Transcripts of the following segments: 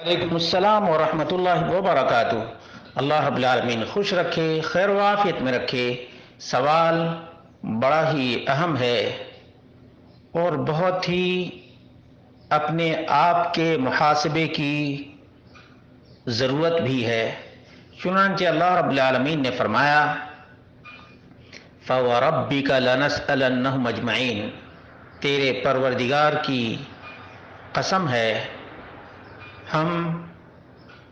وعلیکم السلام ورحمۃ اللہ وبرکاتہ۔ اللہ رب العالمین خوش رکھے، خیر و عافیت میں رکھے۔ سوال بڑا ہی اہم ہے اور بہت ہی اپنے آپ کے محاسبے کی ضرورت بھی ہے۔ چنانچہ اللہ رب العالمین نے فرمایا فَوَرَبِّكَ لَنَسْأَلَنَّهُمْ أَجْمَعِينَ، تیرے پروردگار کی قسم ہے ہم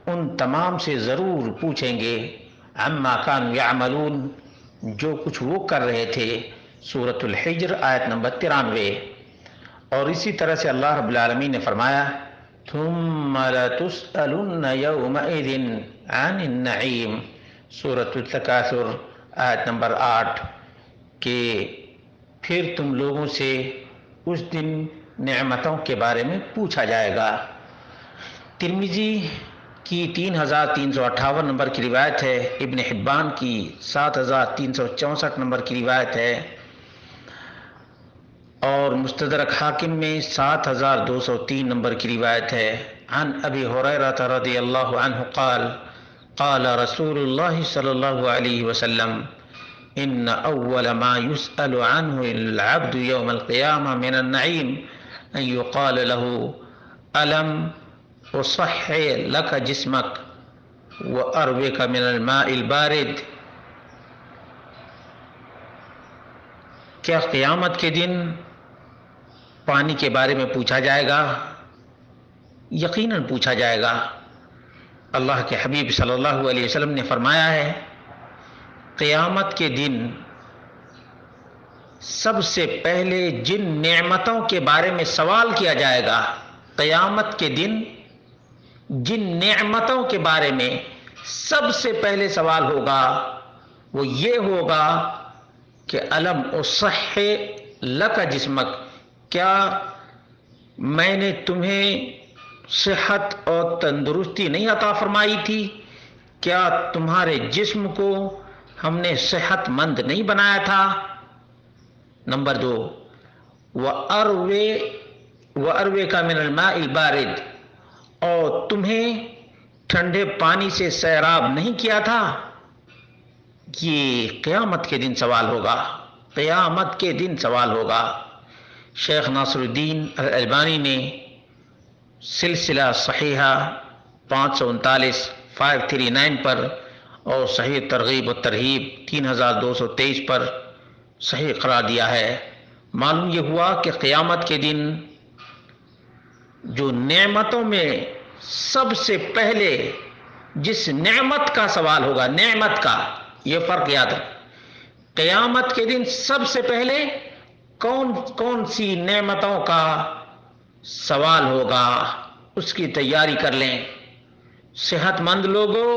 ان تمام سے ضرور پوچھیں گے عما كانوا يعملون، جو کچھ وہ کر رہے تھے۔ سورۃ الحجر آیت نمبر 93۔ اور اسی طرح سے اللہ رب العالمین نے فرمایا ثم لتسألن يومئذ عن النعیم، سورۃ التکاثر آیت نمبر 8، کہ پھر تم لوگوں سے اس دن نعمتوں کے بارے میں پوچھا جائے گا۔ ترمذی کی 3358 نمبر کی روایت ہے، ابن حبان کی 7364 نمبر کی روایت ہے، اور مستدرک حاکم میں 7203 نمبر کی روایت ہے۔ عن ابی ہریرہ رضی اللہ عنہ قال قال رسول اللہ صلی اللہ علیہ وسلم ان اول ما يسأل عنه العبد يوم القيامة من النعيم ان يقال له الم اصحح لك جسمك واروك من الماء البارد، کیا قیامت کے دن پانی کے بارے میں پوچھا جائے گا؟ یقیناً پوچھا جائے گا۔ اللہ کے حبیب صلی اللہ علیہ وسلم نے فرمایا ہے قیامت کے دن سب سے پہلے جن نعمتوں کے بارے میں سوال کیا جائے گا، قیامت کے دن جن نعمتوں کے بارے میں سب سے پہلے سوال ہوگا وہ یہ ہوگا کہ الم اصحح لک جسمک، کیا میں نے تمہیں صحت اور تندرستی نہیں عطا فرمائی تھی؟ کیا تمہارے جسم کو ہم نے صحت مند نہیں بنایا تھا؟ نمبر 2، وَأَرْوِكَ مِنَ الْمَاءِ الْبَارِدِ، اور تمہیں ٹھنڈے پانی سے سیراب نہیں کیا تھا؟ یہ قیامت کے دن سوال ہوگا، قیامت کے دن سوال ہوگا۔ شیخ ناصر الدین الالبانی نے سلسلہ صحیحہ 539 پر اور صحیح ترغیب و ترہیب 3223 پر صحیح قرار دیا ہے۔ معلوم یہ ہوا کہ قیامت کے دن جو نعمتوں میں سب سے پہلے جس نعمت کا سوال ہوگا، نعمت کا، یہ فرق یاد ہے، قیامت کے دن سب سے پہلے کون کون سی نعمتوں کا سوال ہوگا، اس کی تیاری کر لیں۔ صحت مند لوگوں،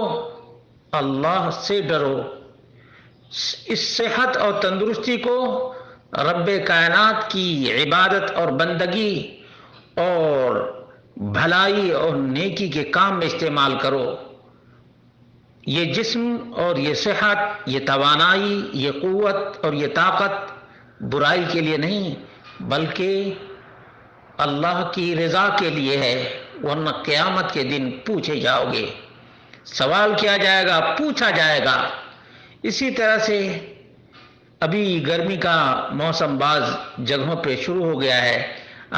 اللہ سے ڈرو، اس صحت اور تندرستی کو رب کائنات کی عبادت اور بندگی اور بھلائی اور نیکی کے کام میں استعمال کرو۔ یہ جسم اور یہ صحت، یہ توانائی، یہ قوت اور یہ طاقت برائی کے لیے نہیں بلکہ اللہ کی رضا کے لیے ہے، ورنہ قیامت کے دن پوچھے جاؤ گے، سوال کیا جائے گا، پوچھا جائے گا۔ اسی طرح سے ابھی گرمی کا موسم بعض جگہوں پہ شروع ہو گیا ہے،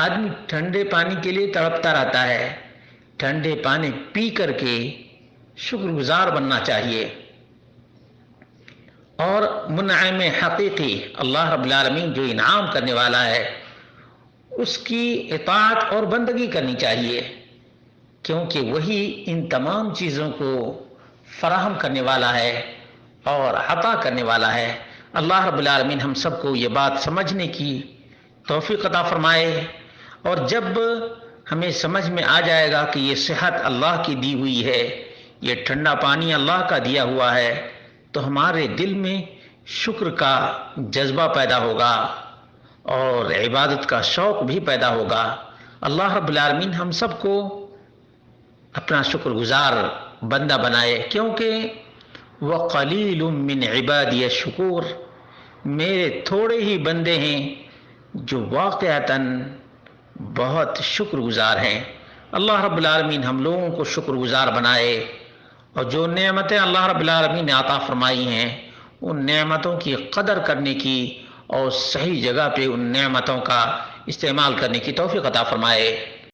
آدمی ٹھنڈے پانی کے لیے تڑپتا رہتا ہے۔ ٹھنڈے پانی پی کر کے شکر گزار بننا چاہیے، اور منعم حقیقی اللہ رب العالمین جو انعام کرنے والا ہے اس کی اطاعت اور بندگی کرنی چاہیے، کیونکہ وہی ان تمام چیزوں کو فراہم کرنے والا ہے اور عطا کرنے والا ہے۔ اللہ رب العالمین ہم سب کو یہ بات سمجھنے کی توفیق عطا فرمائے، اور جب ہمیں سمجھ میں آ جائے گا کہ یہ صحت اللہ کی دی ہوئی ہے، یہ ٹھنڈا پانی اللہ کا دیا ہوا ہے، تو ہمارے دل میں شکر کا جذبہ پیدا ہوگا اور عبادت کا شوق بھی پیدا ہوگا۔ اللہ رب العالمین ہم سب کو اپنا شکر گزار بندہ بنائے، کیونکہ وَقَلِيلٌ مِّنْ عِبَادِيَ الشُّكُورُ، میرے تھوڑے ہی بندے ہیں جو واقعتاً بہت شکر گزار ہیں۔ اللہ رب العالمین ہم لوگوں کو شکر گزار بنائے اور جو نعمتیں اللہ رب العالمین نے عطا فرمائی ہیں ان نعمتوں کی قدر کرنے کی اور صحیح جگہ پہ ان نعمتوں کا استعمال کرنے کی توفیق عطا فرمائے۔